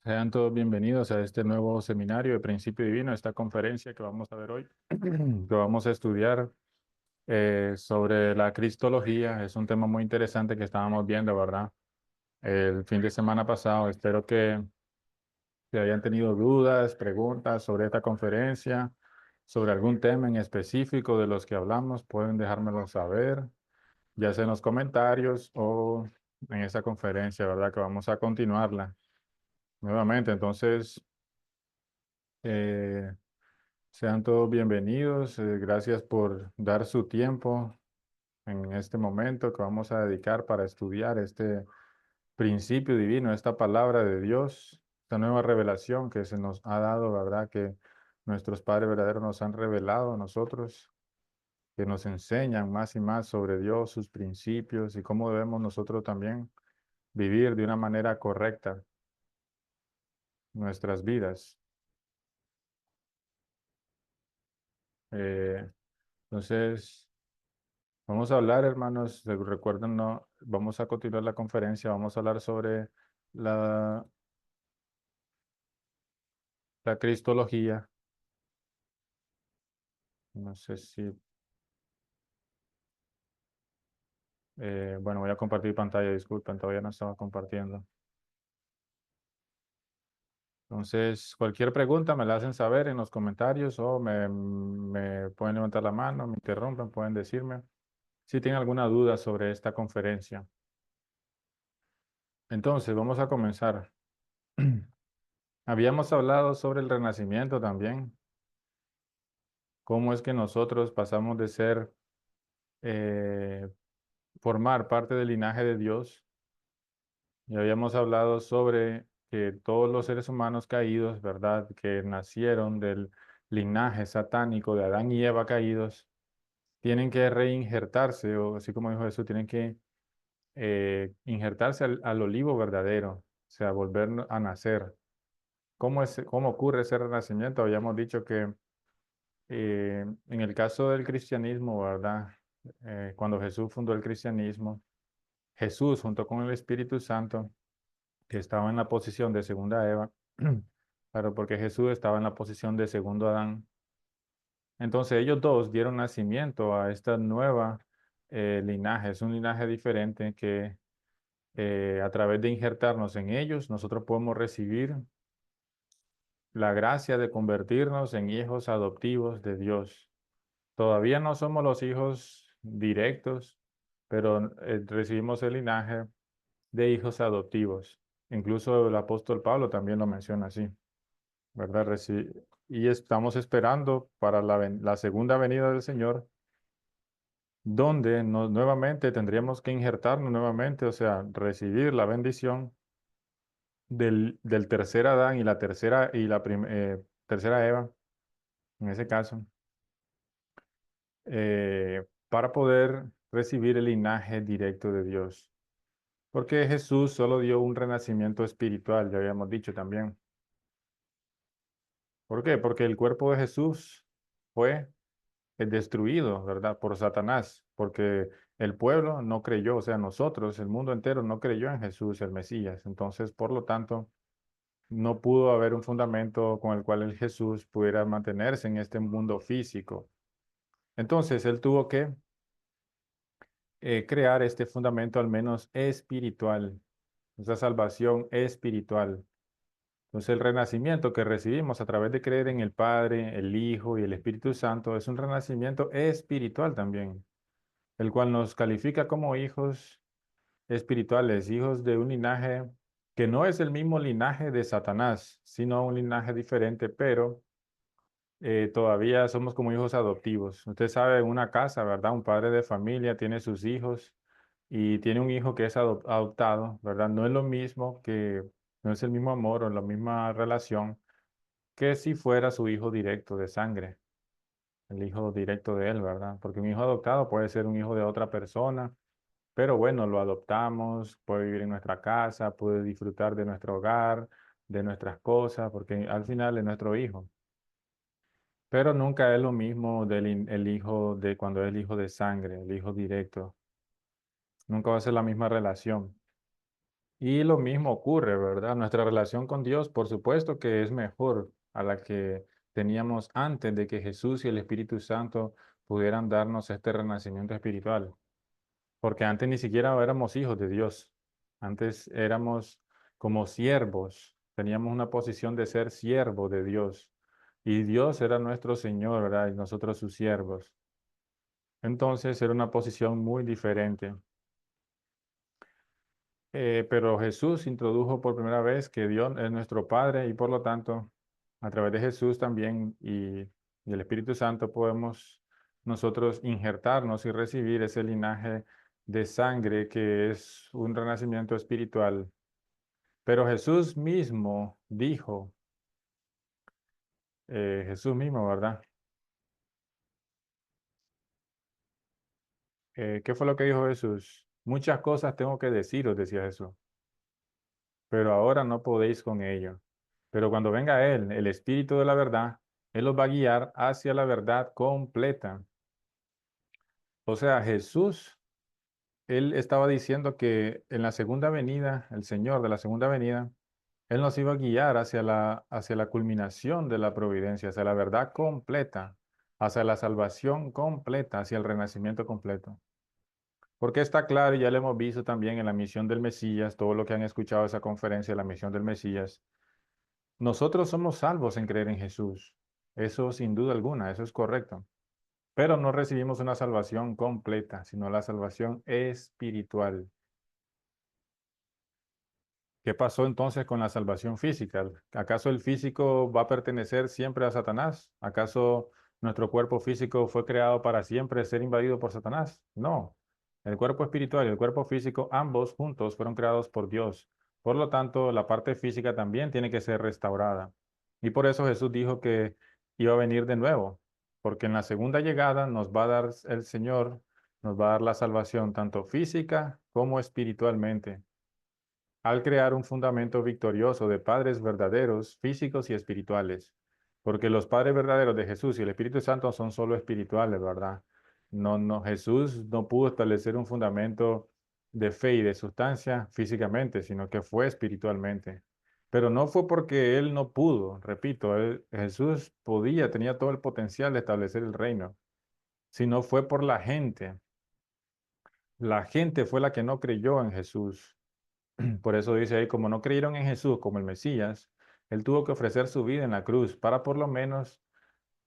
Sean todos bienvenidos a este nuevo seminario de Principio Divino, esta conferencia que vamos a ver hoy, que vamos a estudiar sobre la Cristología. Es un tema muy interesante que estábamos viendo, ¿verdad? El fin de semana pasado. Espero que hayan tenido dudas, preguntas sobre esta conferencia, sobre algún tema en específico de los que hablamos. Pueden dejármelo saber, ya sea en los comentarios o en esta conferencia, ¿verdad? Que vamos a continuarla nuevamente. Entonces, Eh, sean todos bienvenidos. Gracias por dar su tiempo en este momento que vamos a dedicar para estudiar este principio divino, esta palabra de Dios, esta nueva revelación que se nos ha dado, ¿verdad? Que nuestros padres verdaderos nos han revelado a nosotros, que nos enseñan más y más sobre Dios, sus principios y cómo debemos nosotros también vivir de una manera correcta nuestras vidas. Eh, entonces, vamos a hablar, hermanos, recuerden, no, vamos a continuar la conferencia, vamos a hablar sobre la, la cristología. No sé si, bueno, voy a compartir pantalla, disculpen, todavía no estaba compartiendo. Entonces, cualquier pregunta me la hacen saber en los comentarios o me pueden levantar la mano, me interrumpen, pueden decirme si tienen alguna duda sobre esta conferencia. Entonces, vamos a comenzar. Habíamos hablado sobre el renacimiento también, cómo es que nosotros pasamos de ser eh, formar parte del linaje de Dios. Y habíamos hablado sobre que todos los seres humanos caídos, ¿verdad? Que nacieron del linaje satánico de Adán y Eva caídos, tienen que reinjertarse, o así como dijo Jesús, tienen que injertarse al olivo verdadero, o sea, volver a nacer. ¿Cómo ocurre ese renacimiento? Habíamos dicho que en el caso del cristianismo, ¿verdad? Cuando Jesús fundó el cristianismo, Jesús junto con el Espíritu Santo, que estaba en la posición de segunda Eva, claro, porque Jesús estaba en la posición de segundo Adán. Entonces ellos dos dieron nacimiento a esta nueva linaje. Es un linaje diferente que a través de injertarnos en ellos, nosotros podemos recibir la gracia de convertirnos en hijos adoptivos de Dios. Todavía no somos los hijos directos, pero recibimos el linaje de hijos adoptivos. Incluso el apóstol Pablo también lo menciona así, ¿verdad? Y estamos esperando para la segunda venida del Señor, donde nuevamente tendríamos que injertarnos nuevamente, o sea, recibir la bendición del tercer Adán y la tercera Eva, en ese caso, para poder recibir el linaje directo de Dios. Porque Jesús solo dio un renacimiento espiritual, ya habíamos dicho también. ¿Por qué? Porque el cuerpo de Jesús fue destruido, ¿verdad? Por Satanás, porque el pueblo no creyó, o sea, nosotros, el mundo entero no creyó en Jesús, el Mesías. Entonces, por lo tanto, no pudo haber un fundamento con el cual el Jesús pudiera mantenerse en este mundo físico. Entonces, él tuvo que crear este fundamento al menos espiritual, esa salvación espiritual. Entonces el renacimiento que recibimos a través de creer en el Padre, el Hijo y el Espíritu Santo es un renacimiento espiritual también, el cual nos califica como hijos espirituales, hijos de un linaje que no es el mismo linaje de Satanás, sino un linaje diferente, pero todavía somos como hijos adoptivos. Usted sabe, en una casa, ¿verdad? Un padre de familia tiene sus hijos y tiene un hijo que es adoptado, ¿verdad? No es lo mismo no es el mismo amor o la misma relación que si fuera su hijo directo de sangre, el hijo directo de él, ¿verdad? Porque un hijo adoptado puede ser un hijo de otra persona, pero bueno, lo adoptamos, puede vivir en nuestra casa, puede disfrutar de nuestro hogar, de nuestras cosas, porque al final es nuestro hijo. Pero nunca es lo mismo el hijo de cuando es el hijo de sangre, el hijo directo. Nunca va a ser la misma relación. Y lo mismo ocurre, ¿verdad? Nuestra relación con Dios, por supuesto que es mejor a la que teníamos antes de que Jesús y el Espíritu Santo pudieran darnos este renacimiento espiritual. Porque antes ni siquiera éramos hijos de Dios. Antes éramos como siervos. Teníamos una posición de ser siervo de Dios. Y Dios era nuestro Señor, ¿verdad? Y nosotros sus siervos. Entonces era una posición muy diferente. Pero Jesús introdujo por primera vez que Dios es nuestro Padre y por lo tanto, a través de Jesús también y el Espíritu Santo podemos nosotros injertarnos y recibir ese linaje de sangre que es un renacimiento espiritual. Pero Jesús mismo, ¿verdad? ¿Qué fue lo que dijo Jesús? Muchas cosas tengo que deciros, decía Jesús, pero ahora no podéis con ello. Pero cuando venga Él, el Espíritu de la verdad, Él los va a guiar hacia la verdad completa. O sea, Jesús, Él estaba diciendo que en la segunda venida, el Señor de la segunda venida, Él nos iba a guiar hacia la culminación de la providencia, hacia la verdad completa, hacia la salvación completa, hacia el renacimiento completo. Porque está claro, y ya lo hemos visto también en la misión del Mesías, todo lo que han escuchado esa conferencia de la misión del Mesías, nosotros somos salvos en creer en Jesús. Eso sin duda alguna, eso es correcto. Pero no recibimos una salvación completa, sino la salvación espiritual. ¿Qué pasó entonces con la salvación física? ¿Acaso el físico va a pertenecer siempre a Satanás? ¿Acaso nuestro cuerpo físico fue creado para siempre ser invadido por Satanás? No. El cuerpo espiritual y el cuerpo físico, ambos juntos, fueron creados por Dios. Por lo tanto, la parte física también tiene que ser restaurada. Y por eso Jesús dijo que iba a venir de nuevo, porque en la segunda llegada nos va a dar el Señor, nos va a dar la salvación tanto física como espiritualmente al crear un fundamento victorioso de padres verdaderos, físicos y espirituales. Porque los padres verdaderos de Jesús y el Espíritu Santo son solo espirituales, ¿verdad? Jesús no pudo establecer un fundamento de fe y de sustancia físicamente, sino que fue espiritualmente. Pero no fue porque él no pudo, repito, Jesús podía, tenía todo el potencial de establecer el reino, sino fue por la gente. La gente fue la que no creyó en Jesús. Por eso dice ahí, como no creyeron en Jesús como el Mesías, él tuvo que ofrecer su vida en la cruz para por lo menos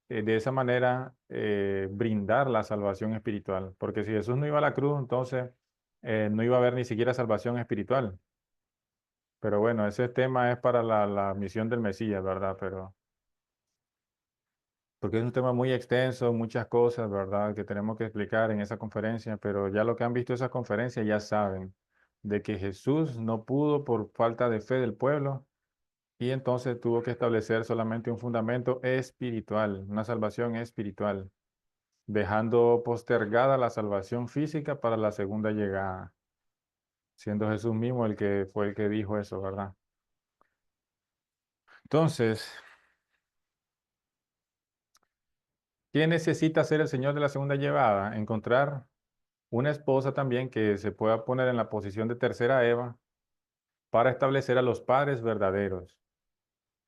de esa manera brindar la salvación espiritual. Porque si Jesús no iba a la cruz, entonces no iba a haber ni siquiera salvación espiritual. Pero bueno, ese tema es para la misión del Mesías, ¿verdad? Pero porque es un tema muy extenso, muchas cosas, ¿verdad? Que tenemos que explicar en esa conferencia, pero ya lo que han visto esa conferencia ya saben de que Jesús no pudo por falta de fe del pueblo y entonces tuvo que establecer solamente un fundamento espiritual, una salvación espiritual, dejando postergada la salvación física para la segunda llegada, siendo Jesús mismo el que fue el que dijo eso, ¿verdad? Entonces, ¿qué necesita hacer el Señor de la segunda llegada? Encontrar una esposa también que se pueda poner en la posición de tercera Eva para establecer a los padres verdaderos.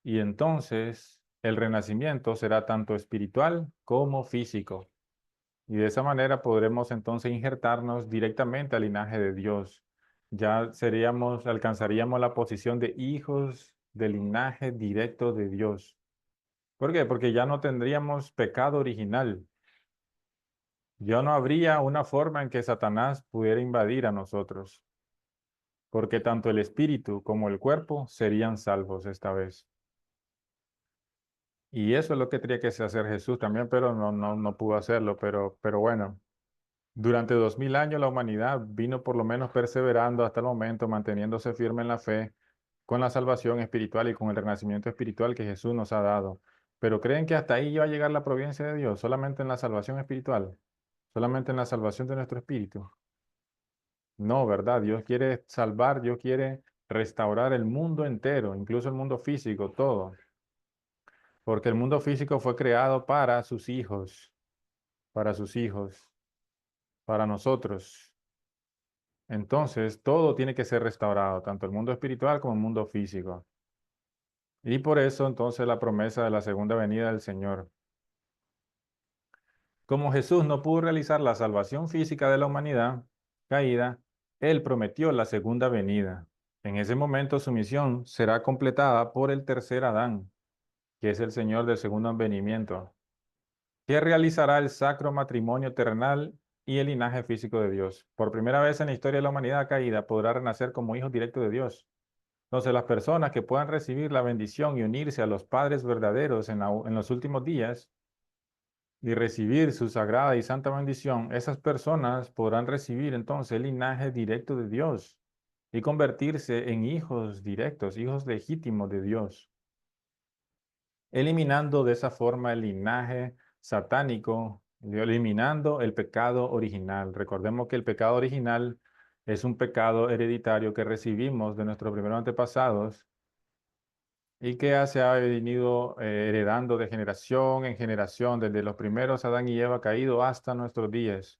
Y entonces el renacimiento será tanto espiritual como físico. Y de esa manera podremos entonces injertarnos directamente al linaje de Dios. Ya alcanzaríamos la posición de hijos del linaje directo de Dios. ¿Por qué? Porque ya no tendríamos pecado original. Ya no habría una forma en que Satanás pudiera invadir a nosotros, porque tanto el espíritu como el cuerpo serían salvos esta vez. Y eso es lo que tenía que hacer Jesús también, pero no pudo hacerlo. Pero bueno, durante 2000 años la humanidad vino por lo menos perseverando hasta el momento, manteniéndose firme en la fe, con la salvación espiritual y con el renacimiento espiritual que Jesús nos ha dado. Pero creen que hasta ahí iba a llegar la providencia de Dios, solamente en la salvación espiritual, solamente en la salvación de nuestro espíritu. No, ¿verdad? Dios quiere salvar, Dios quiere restaurar el mundo entero, incluso el mundo físico, todo. Porque el mundo físico fue creado para sus hijos, para nosotros. Entonces, todo tiene que ser restaurado, tanto el mundo espiritual como el mundo físico. Y por eso, entonces, la promesa de la segunda venida del Señor. Como Jesús no pudo realizar la salvación física de la humanidad caída, Él prometió la segunda venida. En ese momento su misión será completada por el tercer Adán, que es el Señor del segundo advenimiento, que realizará el sacro matrimonio terrenal y el linaje físico de Dios. Por primera vez en la historia de la humanidad caída podrá renacer como hijos directos de Dios. Entonces las personas que puedan recibir la bendición y unirse a los padres verdaderos en los últimos días, y recibir su sagrada y santa bendición, esas personas podrán recibir entonces el linaje directo de Dios y convertirse en hijos directos, hijos legítimos de Dios, eliminando de esa forma el linaje satánico, eliminando el pecado original. Recordemos que el pecado original es un pecado hereditario que recibimos de nuestros primeros antepasados y que se ha venido heredando de generación en generación, desde los primeros Adán y Eva caído hasta nuestros días.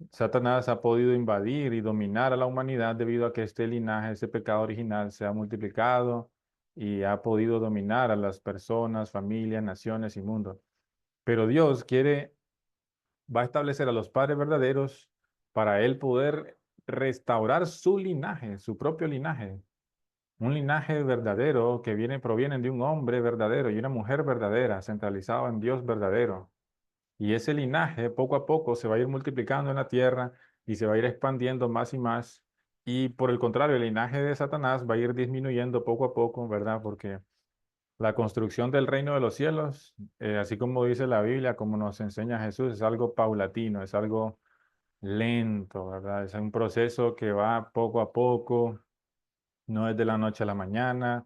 Satanás ha podido invadir y dominar a la humanidad debido a que este linaje, este pecado original, se ha multiplicado y ha podido dominar a las personas, familias, naciones y mundo. Pero Dios va a establecer a los padres verdaderos para Él poder restaurar su linaje, su propio linaje. Un linaje verdadero que provienen de un hombre verdadero y una mujer verdadera, centralizado en Dios verdadero. Y ese linaje poco a poco se va a ir multiplicando en la tierra y se va a ir expandiendo más y más. Y por el contrario, el linaje de Satanás va a ir disminuyendo poco a poco, ¿verdad? Porque la construcción del reino de los cielos, así como dice la Biblia, como nos enseña Jesús, es algo paulatino, es algo lento, ¿verdad? Es un proceso que va poco a poco, no es de la noche a la mañana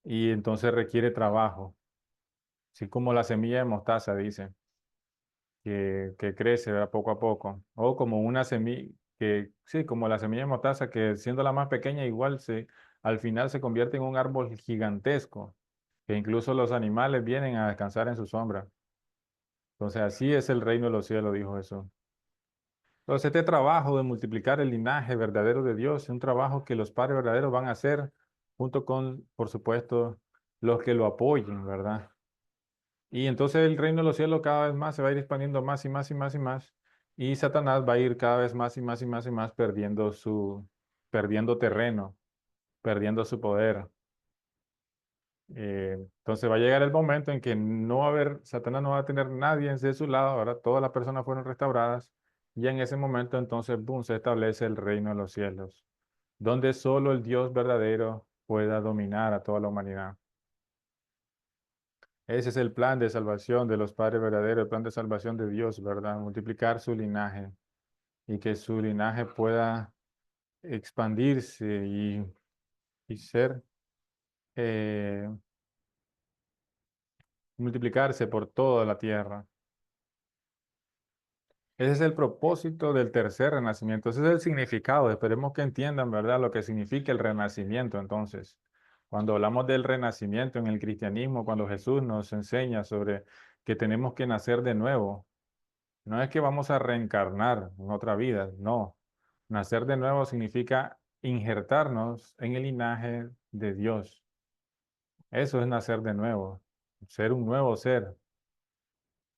y entonces requiere trabajo, así como la semilla de mostaza, dice. Que crece, ¿verdad? Poco a poco. O como una semilla, que sí, como la semilla de mostaza, que siendo la más pequeña, igual al final se convierte en un árbol gigantesco, que incluso los animales vienen a descansar en su sombra. Entonces, así es el reino de los cielos, dijo Jesús. Entonces, este trabajo de multiplicar el linaje verdadero de Dios es un trabajo que los padres verdaderos van a hacer junto con, por supuesto, los que lo apoyen, ¿verdad? Y entonces el reino de los cielos cada vez más se va a ir expandiendo más y más y más y más. Y Satanás va a ir cada vez más y más y más y más perdiendo terreno, perdiendo su poder. Entonces va a llegar el momento en que Satanás no va a tener nadie de su lado, ahora todas las personas fueron restauradas. Y en ese momento entonces, boom, se establece el reino de los cielos, donde solo el Dios verdadero pueda dominar a toda la humanidad. Ese es el plan de salvación de los padres verdaderos, el plan de salvación de Dios, ¿verdad? Multiplicar su linaje y que su linaje pueda expandirse y eh, multiplicarse por toda la tierra. Ese es el propósito del tercer renacimiento. Ese es el significado. Esperemos que entiendan, ¿verdad?, lo que significa el renacimiento. Entonces, cuando hablamos del renacimiento en el cristianismo, cuando Jesús nos enseña sobre que tenemos que nacer de nuevo, no es que vamos a reencarnar en otra vida, no. Nacer de nuevo significa injertarnos en el linaje de Dios. Eso es nacer de nuevo, ser un nuevo ser.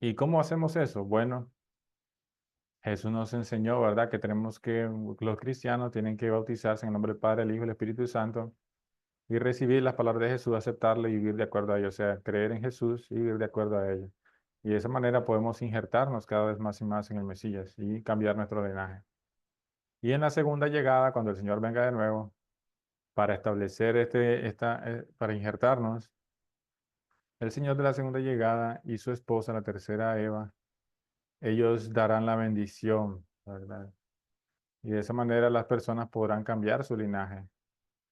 ¿Y cómo hacemos eso? Bueno, Jesús nos enseñó, ¿verdad?, que los cristianos tienen que bautizarse en el nombre del Padre, el Hijo y el Espíritu Santo y recibir las palabras de Jesús, aceptarlo y vivir de acuerdo a ello, o sea, creer en Jesús y vivir de acuerdo a ello. Y de esa manera podemos injertarnos cada vez más y más en el Mesías y cambiar nuestro linaje. Y en la segunda llegada, cuando el Señor venga de nuevo, para establecer para injertarnos, el Señor de la segunda llegada y su esposa, la tercera Eva, ellos darán la bendición, ¿verdad? Y de esa manera las personas podrán cambiar su linaje.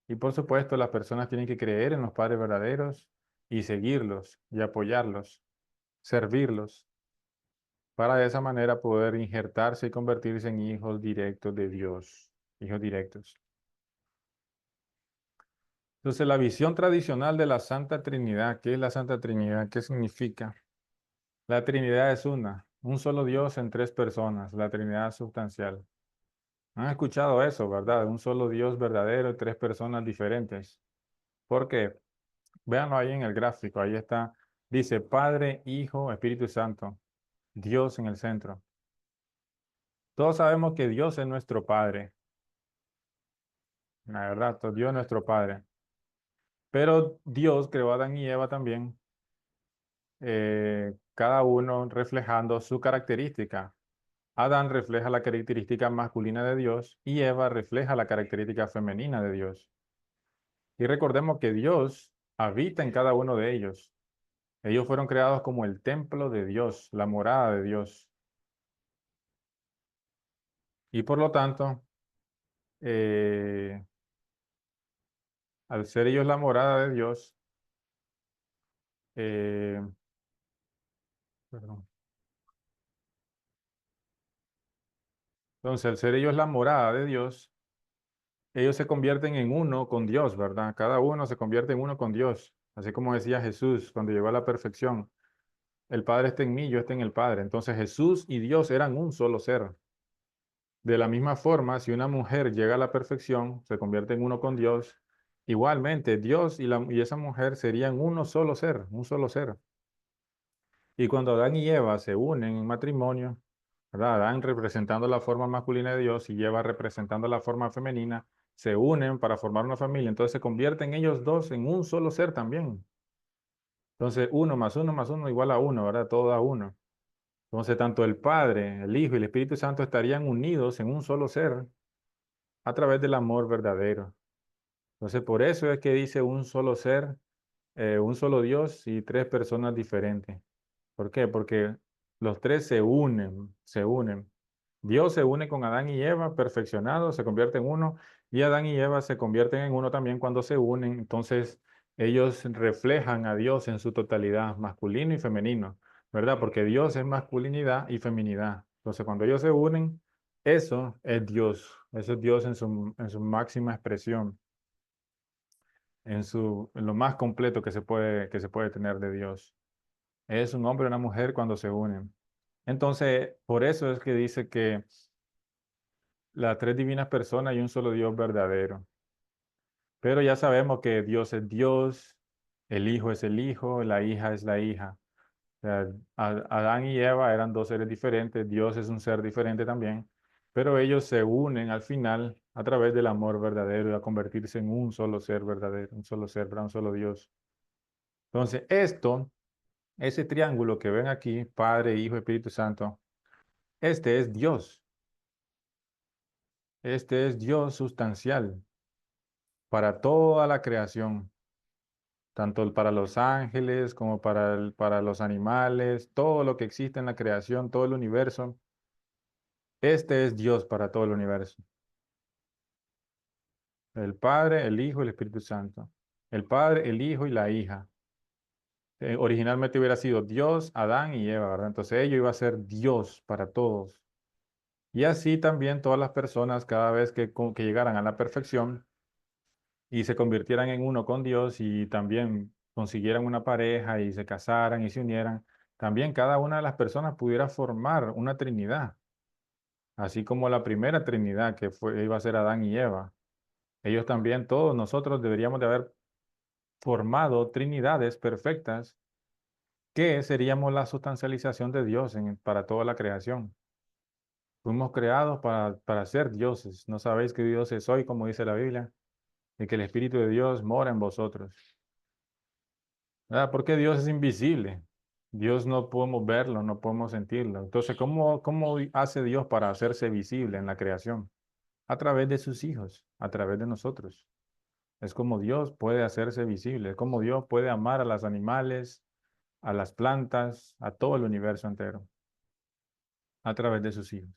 Y por supuesto, las personas tienen que creer en los padres verdaderos y seguirlos y apoyarlos, servirlos, para de esa manera poder injertarse y convertirse en hijos directos de Dios, hijos directos. Entonces, la visión tradicional de la Santa Trinidad, ¿qué es la Santa Trinidad? ¿Qué significa? La Trinidad es un solo Dios en tres personas, la Trinidad sustancial. Han escuchado eso, ¿verdad? Un solo Dios verdadero y tres personas diferentes. ¿Por qué? Véanlo ahí en el gráfico, ahí está. Dice Padre, Hijo, Espíritu Santo, Dios en el centro. Todos sabemos que Dios es nuestro Padre, la verdad, Dios es nuestro Padre. Pero Dios creó a Adán y Eva también, cada uno reflejando su característica. Adán refleja la característica masculina de Dios y Eva refleja la característica femenina de Dios. Y recordemos que Dios habita en cada uno de ellos. Ellos fueron creados como el templo de Dios, la morada de Dios. Y por lo tanto, eh, al ser ellos la morada de Dios, eh, perdón. Entonces, al ser ellos la morada de Dios, ellos se convierten en uno con Dios, ¿verdad? Cada uno se convierte en uno con Dios. Así como decía Jesús cuando llegó a la perfección. El Padre está en mí, yo estoy en el Padre. Entonces Jesús y Dios eran un solo ser. De la misma forma, si una mujer llega a la perfección, se convierte en uno con Dios, igualmente Dios y esa mujer serían uno solo ser, un solo ser. Y cuando Adán y Eva se unen en matrimonio, ¿verdad? Adán representando la forma masculina de Dios y Eva representando la forma femenina, se unen para formar una familia. Entonces se convierten ellos dos en un solo ser también. Entonces uno más uno igual a uno, ¿verdad? Todo da uno. Entonces, tanto el Padre, el Hijo y el Espíritu Santo estarían unidos en un solo ser a través del amor verdadero. Entonces, por eso es que dice un solo ser, un solo Dios y tres personas diferentes. ¿Por qué? Porque los tres se unen, se unen. Dios se une con Adán y Eva, perfeccionados, se convierte en uno, y Adán y Eva se convierten en uno también cuando se unen. Entonces, ellos reflejan a Dios en su totalidad, masculino y femenino, ¿verdad? Porque Dios es masculinidad y feminidad. Entonces, cuando ellos se unen, eso es Dios en su máxima expresión, en lo más completo que se puede tener de Dios. Es un hombre y una mujer cuando se unen. Entonces, por eso es que dice que las tres divinas personas y un solo Dios verdadero. Pero ya sabemos que Dios es Dios, el Hijo es el Hijo, la hija es la hija. O sea, Adán y Eva eran dos seres diferentes, Dios es un ser diferente también, pero ellos se unen al final a través del amor verdadero y a convertirse en un solo ser verdadero, un solo ser, ¿verdad? Un solo Dios. Entonces, ese triángulo que ven aquí, Padre, Hijo, Espíritu Santo, este es Dios. Este es Dios sustancial para toda la creación, tanto para los ángeles como para los animales, todo lo que existe en la creación, todo el universo. Este es Dios para todo el universo. El Padre, el Hijo y el Espíritu Santo. El Padre, el Hijo y la hija. Originalmente hubiera sido Dios, Adán y Eva, ¿verdad? Entonces ello iba a ser Dios para todos. Y así también todas las personas, cada vez que llegaran a la perfección, y se convirtieran en uno con Dios y también consiguieran una pareja y se casaran y se unieran, también cada una de las personas pudiera formar una Trinidad, así como la primera Trinidad iba a ser Adán y Eva. Ellos también, todos nosotros deberíamos de haber formado Trinidades perfectas que seríamos la sustancialización de Dios para toda la creación. Fuimos creados para ser dioses. ¿No sabéis que dioses soy, como dice la Biblia? Y que el Espíritu de Dios mora en vosotros. ¿Verdad? Porque Dios es invisible. Dios no podemos verlo, no podemos sentirlo. Entonces, ¿cómo hace Dios para hacerse visible en la creación? A través de sus hijos, a través de nosotros. Es como Dios puede hacerse visible, es como Dios puede amar a los animales, a las plantas, a todo el universo entero, a través de sus hijos.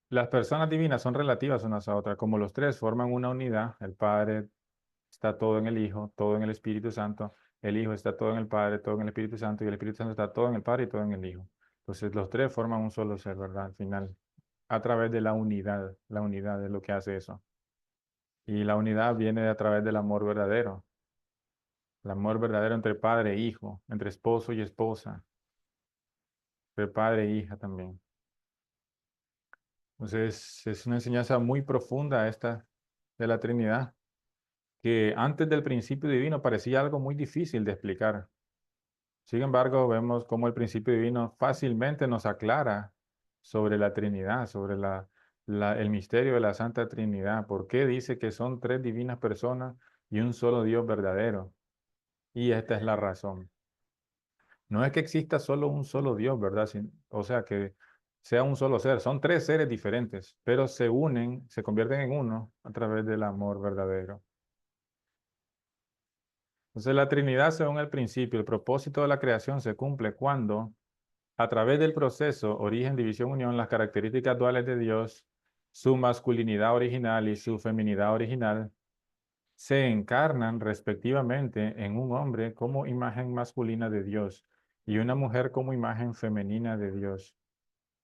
Las personas divinas son relativas unas a otras, como los tres forman una unidad, el Padre está todo en el Hijo, todo en el Espíritu Santo. El Hijo está todo en el Padre, todo en el Espíritu Santo, y el Espíritu Santo está todo en el Padre y todo en el Hijo. Entonces los tres forman un solo ser, ¿verdad? Al final, a través de la unidad es lo que hace eso. Y la unidad viene a través del amor verdadero, el amor verdadero entre padre e hijo, entre esposo y esposa. ser padre e hija también. Entonces, es una enseñanza muy profunda esta de la Trinidad, que antes del principio divino parecía algo muy difícil de explicar. Sin embargo, vemos cómo el principio divino fácilmente nos aclara sobre la Trinidad, sobre el misterio de la Santa Trinidad. ¿Por qué dice que son tres divinas personas y un solo Dios verdadero? Y esta es la razón. No es que exista solo un solo Dios, ¿verdad? O sea, que sea un solo ser. Son tres seres diferentes, pero se unen, se convierten en uno a través del amor verdadero. Entonces, la Trinidad, según el principio, el propósito de la creación se cumple cuando, a través del proceso origen, división, unión, las características duales de Dios, su masculinidad original y su feminidad original, se encarnan respectivamente en un hombre como imagen masculina de Dios y una mujer como imagen femenina de Dios,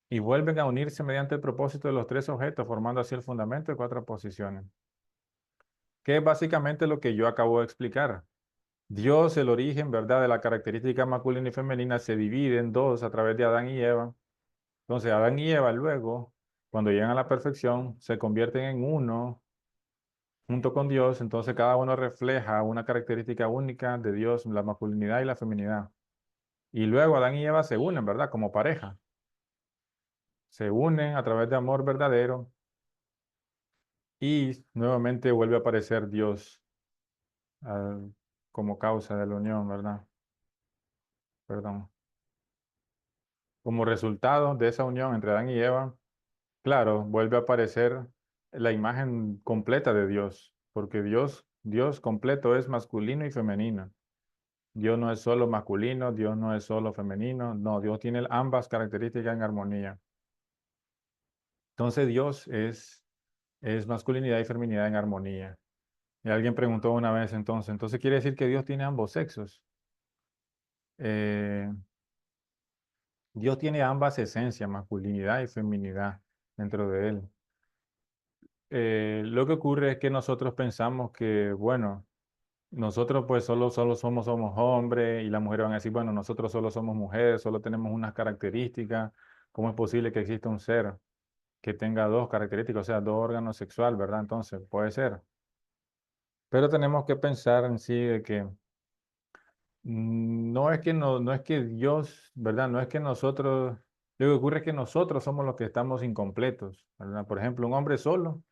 y vuelven a unirse mediante el propósito de los tres objetos, formando así el fundamento de cuatro posiciones, que es básicamente lo que yo acabo de explicar. Dios, el origen, ¿verdad?, de la característica masculina y femenina se divide en dos a través de Adán y Eva. Entonces, Adán y Eva luego, cuando llegan a la perfección, se convierten en uno junto con Dios. Entonces, cada uno refleja una característica única de Dios, la masculinidad y la feminidad. Y luego Adán y Eva se unen, ¿verdad?, como pareja. Se unen a través de amor verdadero y nuevamente vuelve a aparecer Dios ah, como causa de la unión, ¿verdad? Perdón. Como resultado de esa unión entre Adán y Eva, claro, vuelve a aparecer la imagen completa de Dios, porque Dios completo es masculino y femenino. Dios no es solo masculino, Dios no es solo femenino, no, Dios tiene ambas características en armonía. Entonces es masculinidad y feminidad en armonía. Y alguien preguntó una vez entonces quiere decir que Dios tiene ambos sexos. Eh, Dios tiene ambas esencias, masculinidad y feminidad dentro de él. Lo que ocurre es que nosotros pensamos que, bueno, nosotros pues solo somos hombres y las mujeres van a decir, bueno, nosotros solo somos mujeres, solo tenemos unas características. ¿Cómo es posible que exista un ser que tenga dos características, o sea, dos órganos sexuales, ¿verdad? Entonces, puede ser. Pero tenemos que pensar en sí de que no es que Dios, ¿verdad? No es que nosotros, lo que ocurre es que nosotros somos los que estamos incompletos, ¿verdad? Por ejemplo, un hombre solo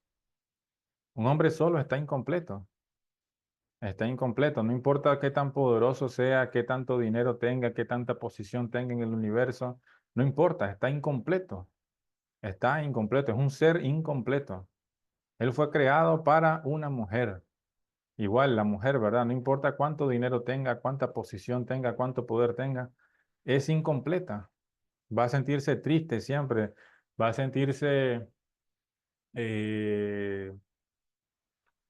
está incompleto, no importa qué tan poderoso sea, qué tanto dinero tenga, qué tanta posición tenga en el universo, no importa, está incompleto, es un ser incompleto. Él fue creado para una mujer. Igual la mujer, ¿verdad? No importa cuánto dinero tenga, cuánta posición tenga, cuánto poder tenga, es incompleta. Va a sentirse triste siempre, va a sentirse eh,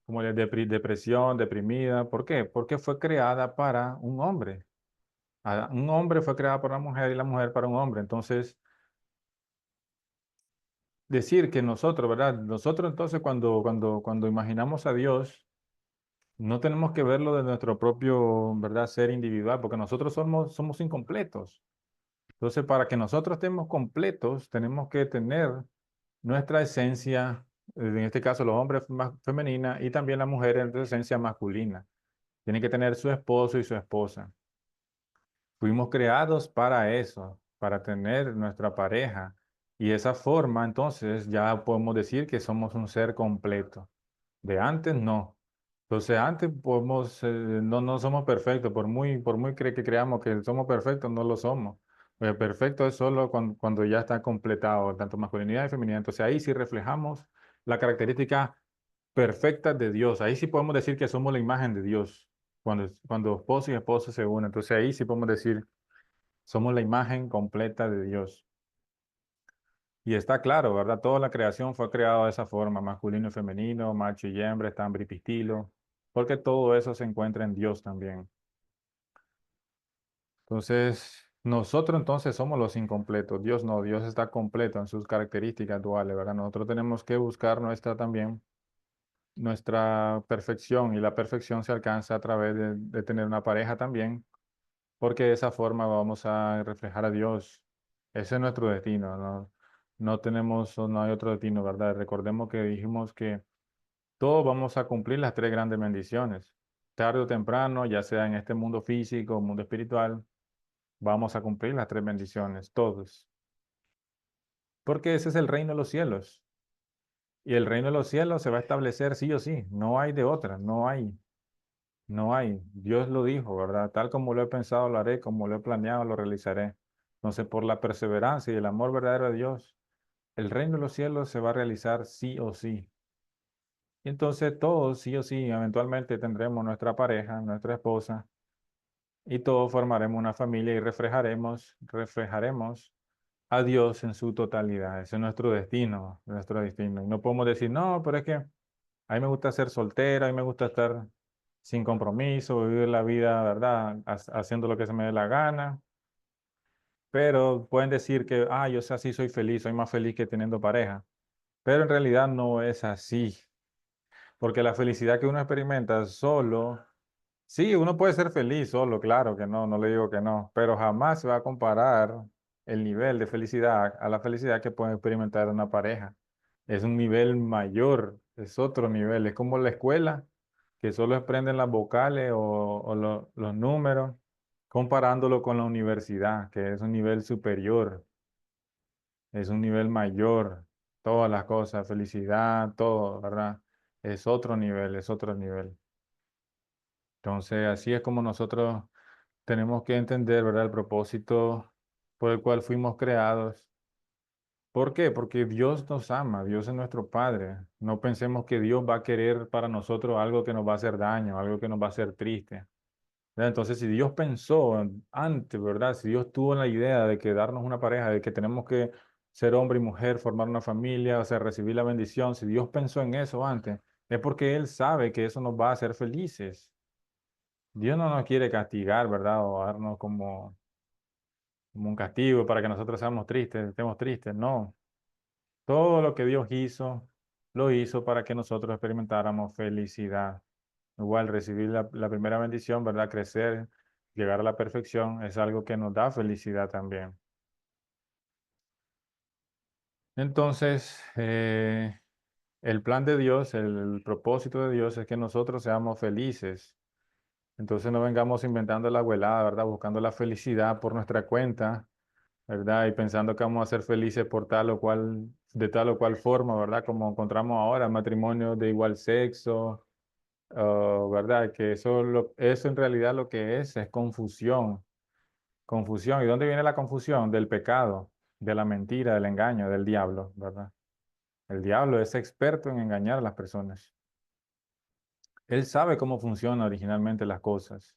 como de depresión, deprimida. ¿Por qué? Porque fue creada para un hombre. Un hombre fue creado para una mujer y la mujer para un hombre. Entonces, decir que nosotros, ¿verdad? Nosotros entonces cuando imaginamos a Dios, no tenemos que verlo de nuestro propio, ¿verdad?, ser individual, porque nosotros somos incompletos. Entonces, para que nosotros estemos completos, tenemos que tener nuestra esencia, en este caso los hombres más femenina y también las mujeres en su esencia masculina. Tienen que tener su esposo y su esposa. Fuimos creados para eso, para tener nuestra pareja. Y de esa forma, entonces, ya podemos decir que somos un ser completo. De antes, no. Entonces, antes no somos perfectos, por muy que creamos que somos perfectos, no lo somos. Perfecto es solo cuando ya está completado, tanto masculinidad y feminidad. Entonces, ahí sí reflejamos la característica perfecta de Dios. Ahí sí podemos decir que somos la imagen de Dios, cuando esposo y esposa se unen. Entonces, ahí sí podemos decir, somos la imagen completa de Dios. Y está claro, ¿verdad? Toda la creación fue creada de esa forma, masculino y femenino, macho y hembra, estambre y pistilo, porque todo eso se encuentra en Dios también. Entonces, nosotros entonces somos los incompletos, Dios no, Dios está completo en sus características duales, ¿verdad? Nosotros tenemos que buscar nuestra perfección, y la perfección se alcanza a través de tener una pareja también, porque de esa forma vamos a reflejar a Dios Ese es nuestro destino, no tenemos, o no hay otro destino, ¿verdad? Recordemos que dijimos que todos vamos a cumplir las tres grandes bendiciones. Tarde o temprano, ya sea en este mundo físico o mundo espiritual, vamos a cumplir las tres bendiciones, todos. Porque ese es el reino de los cielos. Y el reino de los cielos se va a establecer sí o sí. No hay de otra, no hay. No hay. Dios lo dijo, ¿verdad? Tal como lo he pensado, lo haré, como lo he planeado, lo realizaré. Entonces, por la perseverancia y el amor verdadero de Dios, el reino de los cielos se va a realizar sí o sí. Y entonces todos, sí o sí, eventualmente tendremos nuestra pareja, nuestra esposa, y todos formaremos una familia y reflejaremos a Dios en su totalidad. Ese es nuestro destino, nuestro destino. Y no podemos decir, no, pero es que a mí me gusta ser soltero, a mí me gusta estar sin compromiso, vivir la vida, ¿verdad? Haciendo lo que se me dé la gana. Pero pueden decir que, ah, yo sé así soy feliz, soy más feliz que teniendo pareja. Pero en realidad no es así. Porque la felicidad que uno experimenta solo, sí, uno puede ser feliz solo, claro que no, no le digo que no, pero jamás se va a comparar el nivel de felicidad a la felicidad que puede experimentar una pareja. Es un nivel mayor, es otro nivel, es como la escuela, que solo aprenden las vocales o los números, comparándolo con la universidad, que es un nivel superior, es un nivel mayor, todas las cosas, felicidad, todo, ¿verdad? Es otro nivel, es otro nivel. Entonces, así es como nosotros tenemos que entender, ¿verdad? El propósito por el cual fuimos creados. ¿Por qué? Porque Dios nos ama, Dios es nuestro Padre. No pensemos que Dios va a querer para nosotros algo que nos va a hacer daño, algo que nos va a hacer triste. ¿Verdad? Entonces, si Dios pensó antes, ¿verdad? Si Dios tuvo la idea de que darnos una pareja, de que tenemos que ser hombre y mujer, formar una familia, o sea, recibir la bendición, si Dios pensó en eso antes, es porque Él sabe que eso nos va a hacer felices. Dios no nos quiere castigar, ¿verdad? O darnos como un castigo para que nosotros seamos tristes, estemos tristes. No. Todo lo que Dios hizo, lo hizo para que nosotros experimentáramos felicidad. Igual recibir la primera bendición, ¿verdad? Crecer, llegar a la perfección, es algo que nos da felicidad también. Entonces, el plan de Dios, el propósito de Dios es que nosotros seamos felices. Entonces no vengamos inventando la abuelada, ¿verdad? Buscando la felicidad por nuestra cuenta, ¿verdad? Y pensando que vamos a ser felices por tal o cual, de tal o cual forma, ¿verdad? Como encontramos ahora, matrimonio de igual sexo, ¿verdad? Que eso en realidad lo que es confusión, confusión. ¿Y dónde viene la confusión? Del pecado, de la mentira, del engaño, del diablo, ¿verdad? El diablo es experto en engañar a las personas. Él sabe cómo funcionan originalmente las cosas.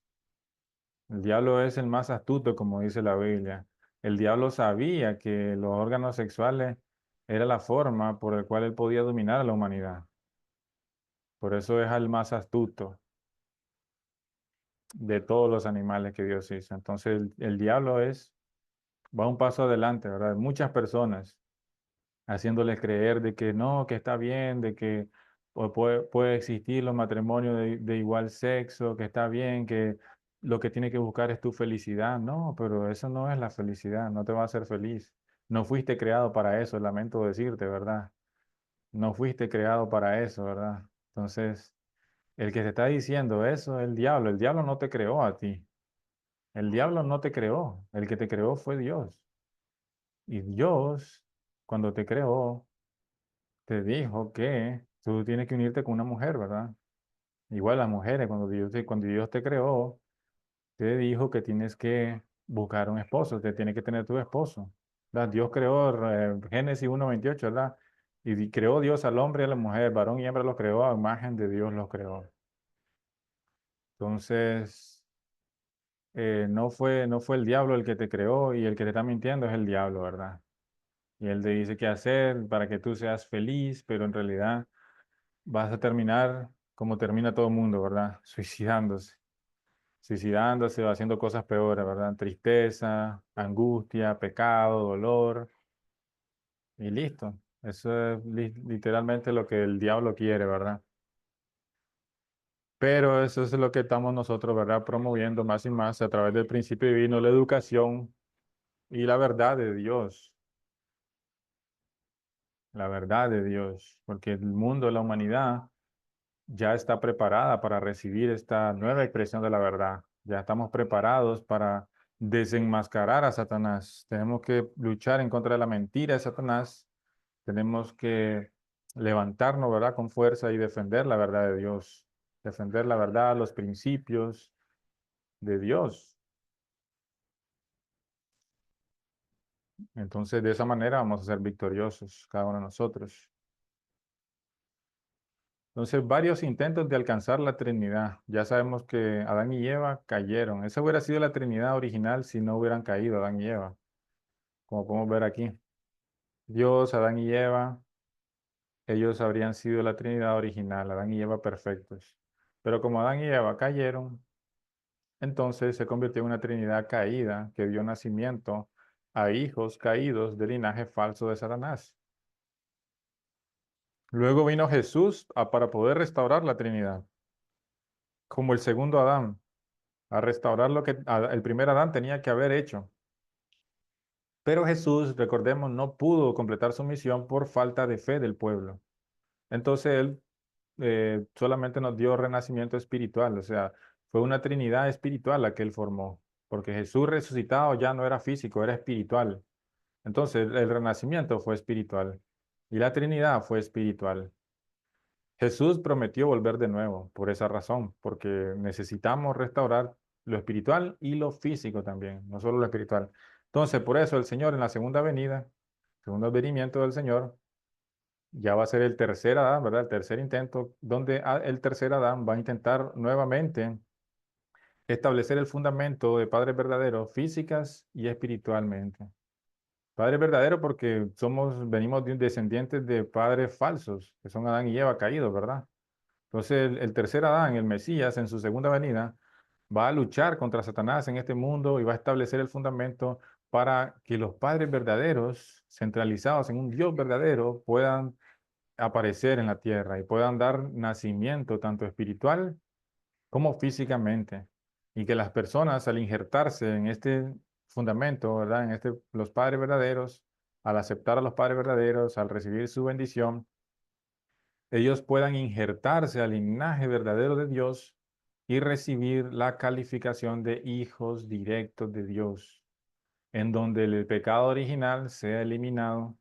El diablo es el más astuto, como dice la Biblia. El diablo sabía que los órganos sexuales era la forma por la cual él podía dominar a la humanidad. Por eso es el más astuto de todos los animales que Dios hizo. Entonces el diablo va un paso adelante, ¿verdad? Muchas personas haciéndoles creer de que no, que está bien, de que puede existir los matrimonios de igual sexo, que está bien, que lo que tiene que buscar es tu felicidad. No, pero eso no es la felicidad, no te va a hacer feliz. No fuiste creado para eso, lamento decirte, ¿verdad? No fuiste creado para eso, ¿verdad? Entonces, el que te está diciendo eso es el diablo no te creó a ti, el diablo no te creó, el que te creó fue Dios. Y Dios, cuando te creó, te dijo que tú tienes que unirte con una mujer, ¿verdad? Igual las mujeres, cuando Dios te creó, te dijo que tienes que buscar un esposo, que tienes que tener tu esposo, ¿verdad? Dios creó, Génesis 1:28, ¿verdad? Y creó Dios al hombre y a la mujer, varón y hembra los creó, a imagen de Dios los creó. Entonces, no fue el diablo el que te creó y el que te está mintiendo es el diablo, ¿verdad? Y él te dice qué hacer para que tú seas feliz, pero en realidad vas a terminar como termina todo el mundo, ¿verdad? Suicidándose o haciendo cosas peores, ¿verdad? Tristeza, angustia, pecado, dolor y listo. Eso es literalmente lo que el diablo quiere, ¿verdad? Pero eso es lo que estamos nosotros, ¿verdad? Promoviendo más y más a través del principio divino, la educación, y la verdad de Dios, la verdad de Dios, porque el mundo, la humanidad, ya está preparada para recibir esta nueva expresión de la verdad. Ya estamos preparados para desenmascarar a Satanás. Tenemos que luchar en contra de la mentira de Satanás. Tenemos que levantarnos, ¿verdad?, con fuerza y defender la verdad de Dios. Defender la verdad, los principios de Dios. Entonces, de esa manera vamos a ser victoriosos, cada uno de nosotros. Entonces, varios intentos de alcanzar la Trinidad. Ya sabemos que Adán y Eva cayeron. Esa hubiera sido la Trinidad original si no hubieran caído Adán y Eva, como podemos ver aquí. Dios, Adán y Eva, ellos habrían sido la Trinidad original, Adán y Eva perfectos. Pero como Adán y Eva cayeron, entonces se convirtió en una Trinidad caída que dio nacimiento a hijos caídos del linaje falso de Satanás. Luego vino Jesús para poder restaurar la Trinidad, como el segundo Adán, a restaurar lo que el primer Adán tenía que haber hecho. Pero Jesús, recordemos, no pudo completar su misión por falta de fe del pueblo. Entonces él solamente nos dio renacimiento espiritual, o sea, fue una Trinidad espiritual la que él formó, porque Jesús resucitado ya no era físico, era espiritual. Entonces el renacimiento fue espiritual y la Trinidad fue espiritual. Jesús prometió volver de nuevo por esa razón, porque necesitamos restaurar lo espiritual y lo físico también, no solo lo espiritual. Entonces, por eso el Señor en la segunda venida, segundo venimiento del Señor, ya va a ser el tercer Adán, ¿verdad? El tercer intento, donde el tercer Adán va a intentar nuevamente establecer el fundamento de padres verdaderos físicas y espiritualmente. Padres verdaderos porque venimos de descendientes de padres falsos, que son Adán y Eva caídos, ¿verdad? Entonces el tercer Adán, el Mesías, en su segunda venida, va a luchar contra Satanás en este mundo y va a establecer el fundamento para que los padres verdaderos, centralizados en un Dios verdadero, puedan aparecer en la tierra y puedan dar nacimiento tanto espiritual como físicamente. Y que las personas al injertarse en este fundamento, ¿verdad? Los padres verdaderos, al aceptar a los padres verdaderos, al recibir su bendición, ellos puedan injertarse al linaje verdadero de Dios y recibir la calificación de hijos directos de Dios, en donde el pecado original sea eliminado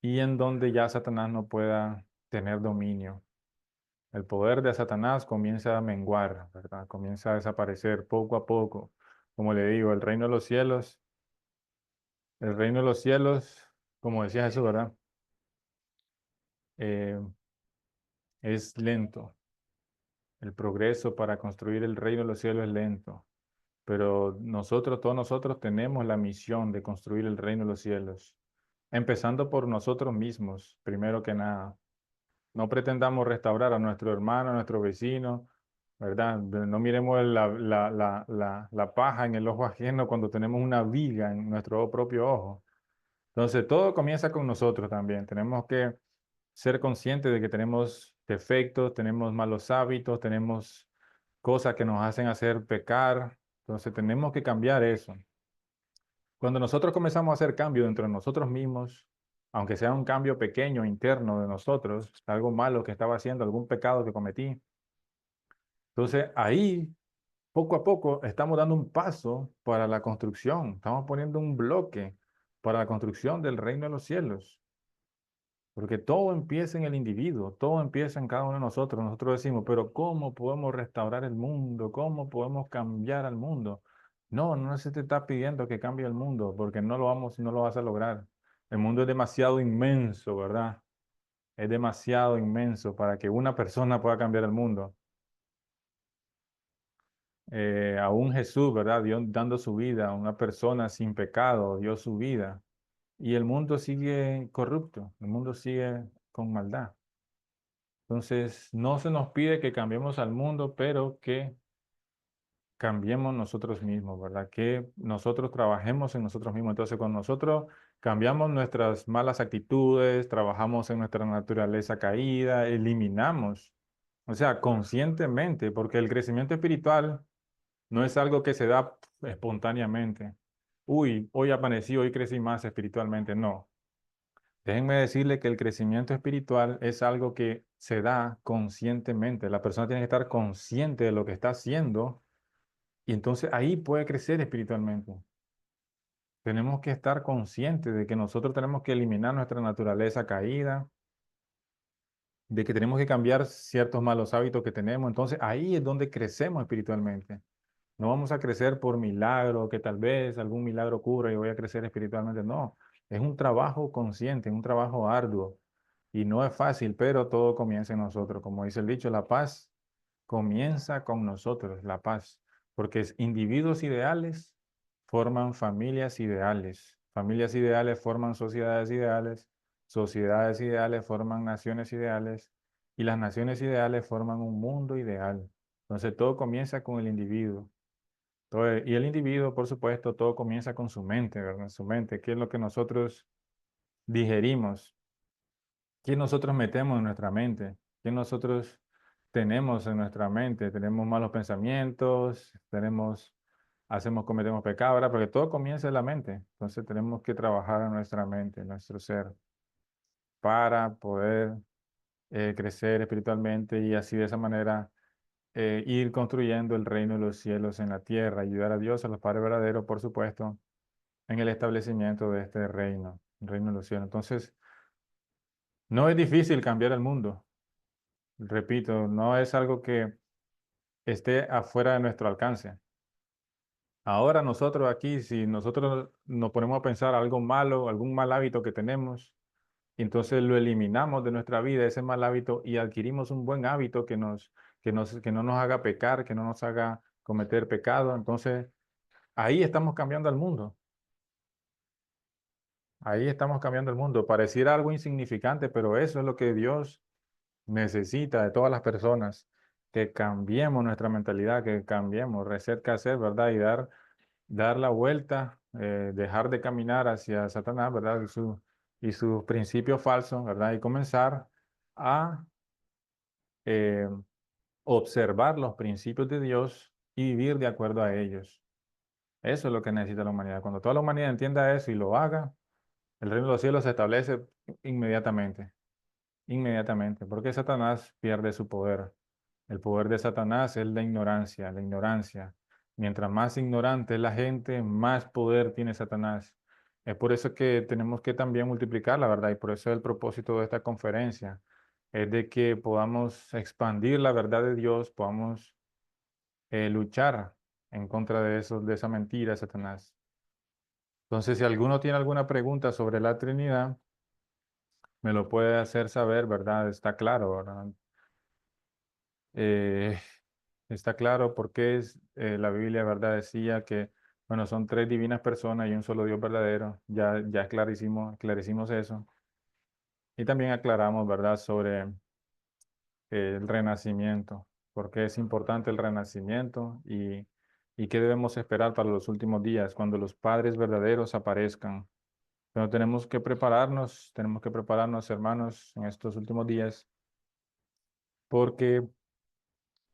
y en donde ya Satanás no pueda tener dominio. El poder de Satanás comienza a menguar, ¿verdad? Comienza a desaparecer poco a poco. Como le digo, el reino de los cielos, como decía Jesús, ¿verdad? Eh, es lento. El progreso para construir el reino de los cielos es lento. Pero nosotros, todos nosotros tenemos la misión de construir el reino de los cielos, empezando por nosotros mismos, primero que nada. No pretendamos restaurar a nuestro hermano, a nuestro vecino, ¿verdad? No miremos la paja en el ojo ajeno cuando tenemos una viga en nuestro propio ojo. Entonces, todo comienza con nosotros también. Tenemos que ser conscientes de que tenemos defectos, tenemos malos hábitos, tenemos cosas que nos hacen hacer pecar. Entonces, tenemos que cambiar eso. Cuando nosotros comenzamos a hacer cambio dentro de nosotros mismos, aunque sea un cambio pequeño interno de nosotros, algo malo que estaba haciendo, algún pecado que cometí, entonces ahí poco a poco estamos dando un paso para la construcción, estamos poniendo un bloque para la construcción del reino de los cielos, porque todo empieza en el individuo, todo empieza en cada uno de nosotros. Nosotros decimos, pero ¿cómo podemos restaurar el mundo? ¿Cómo podemos cambiar al mundo? No, no se te está pidiendo que cambie el mundo, porque no lo vas a lograr. El mundo es demasiado inmenso, ¿verdad? Es demasiado inmenso para que una persona pueda cambiar el mundo. Aún Jesús, ¿verdad? Dios dando su vida, una persona sin pecado dio su vida. Y el mundo sigue corrupto, el mundo sigue con maldad. Entonces, no se nos pide que cambiemos al mundo, pero que cambiemos nosotros mismos, ¿verdad? Que nosotros trabajemos en nosotros mismos. Entonces, con nosotros cambiamos nuestras malas actitudes, trabajamos en nuestra naturaleza caída, eliminamos, o sea, conscientemente, porque el crecimiento espiritual no es algo que se da espontáneamente. uy, hoy amanecí, hoy crecí más espiritualmente. No. Déjenme decirle que el crecimiento espiritual es algo que se da conscientemente. La persona tiene que estar consciente de lo que está haciendo y entonces ahí puede crecer espiritualmente. Tenemos que estar conscientes de que nosotros tenemos que eliminar nuestra naturaleza caída, de que tenemos que cambiar ciertos malos hábitos que tenemos. Entonces ahí es donde crecemos espiritualmente. No vamos a crecer por milagro, que tal vez algún milagro ocurra y voy a crecer espiritualmente. No, es un trabajo consciente, un trabajo arduo. Y no es fácil, pero todo comienza en nosotros. Como dice el dicho, la paz comienza con nosotros, la paz. Porque individuos ideales forman familias ideales forman sociedades ideales forman naciones ideales y las naciones ideales forman un mundo ideal. Entonces todo comienza con el individuo. Y el individuo, por supuesto, todo comienza con su mente, ¿verdad? Su mente, qué es lo que nosotros digerimos, qué nosotros metemos en nuestra mente, qué nosotros tenemos en nuestra mente. Tenemos malos pensamientos, cometemos pecado, ¿verdad? Porque todo comienza en la mente. Entonces tenemos que trabajar en nuestra mente, en nuestro ser, para poder crecer espiritualmente y así de esa manera ir construyendo el reino de los cielos en la tierra, ayudar a Dios, a los padres verdaderos, por supuesto, en el establecimiento de este reino, el reino de los cielos. Entonces, no es difícil cambiar el mundo. Repito, no es algo que esté afuera de nuestro alcance. Ahora nosotros aquí, si nosotros nos ponemos a pensar algo malo, algún mal hábito que tenemos, y entonces lo eliminamos de nuestra vida, ese mal hábito, y adquirimos un buen hábito que no nos haga pecar, que no nos haga cometer pecado, entonces ahí estamos cambiando el mundo. Ahí estamos cambiando el mundo. Pareciera algo insignificante, pero eso es lo que Dios necesita de todas las personas, que cambiemos nuestra mentalidad, que cambiemos, reset que hacer, ¿verdad? Y dar la vuelta, dejar de caminar hacia Satanás, ¿verdad? Y sus principios falsos, ¿verdad? Y comenzar a eh, observar los principios de Dios y vivir de acuerdo a ellos. Eso es lo que necesita la humanidad. Cuando toda la humanidad entienda eso y lo haga, el reino de los cielos se establece inmediatamente, inmediatamente, porque Satanás pierde su poder. El poder de Satanás es la ignorancia, la ignorancia. Mientras más ignorante es la gente, más poder tiene Satanás. Es por eso que tenemos que también multiplicar la verdad y por eso el propósito de esta conferencia es de que podamos expandir la verdad de Dios, podamos luchar en contra de eso, de esa mentira de Satanás. Entonces, si alguno tiene alguna pregunta sobre la Trinidad, me lo puede hacer saber, ¿verdad? Está claro, ¿verdad? Eh, Está claro porque la Biblia, ¿verdad? Decía que, bueno, son tres divinas personas y un solo Dios verdadero. Ya esclarecimos eso. Y también aclaramos, ¿verdad? Sobre el renacimiento, por qué es importante el renacimiento y qué debemos esperar para los últimos días, cuando los padres verdaderos aparezcan. Pero tenemos que prepararnos, hermanos, en estos últimos días, porque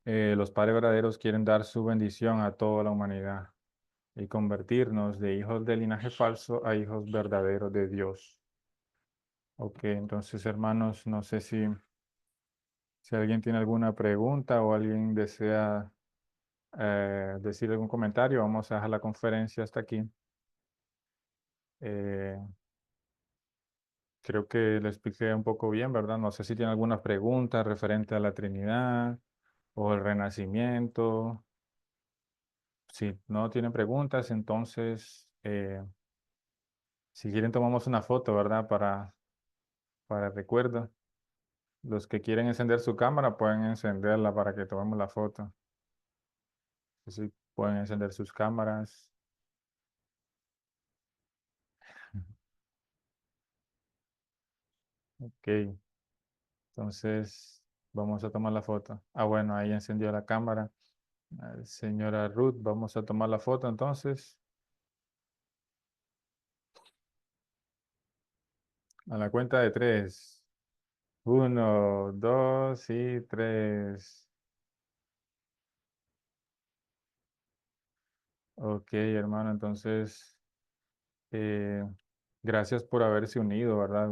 los padres verdaderos quieren dar su bendición a toda la humanidad y convertirnos de hijos de linaje falso a hijos verdaderos de Dios. Ok, entonces hermanos, no sé si alguien tiene alguna pregunta o alguien desea decir algún comentario, vamos a dejar la conferencia hasta aquí. Eh, Creo que le expliqué un poco bien, ¿verdad? No sé si tiene alguna pregunta referente a la Trinidad o el Renacimiento. Si no tienen preguntas, entonces, si quieren tomamos una foto, ¿verdad? Para recuerdo. Los que quieren encender su cámara pueden encenderla para que tomemos la foto. Sí, pueden encender sus cámaras. Ok, entonces vamos a tomar la foto. Ah, bueno, ahí encendió la cámara. Señora Ruth, vamos a tomar la foto entonces. A la cuenta de tres. Uno, dos y tres. Ok, hermano, entonces Eh, Gracias por haberse unido, ¿verdad?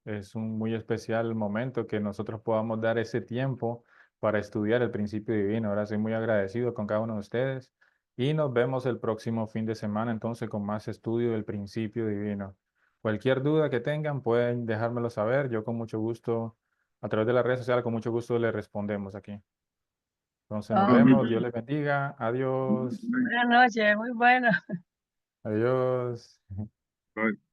Es un muy especial momento que nosotros podamos dar ese tiempo para estudiar el principio divino. Ahora soy muy agradecido con cada uno de ustedes y nos vemos el próximo fin de semana entonces con más estudio del principio divino. Cualquier duda que tengan pueden dejármelo saber. Yo con mucho gusto, a través de las redes sociales, con mucho gusto les respondemos aquí. Entonces nos Ok. vemos, Dios les bendiga, adiós, Buenas noches, muy bueno. adiós. Bye.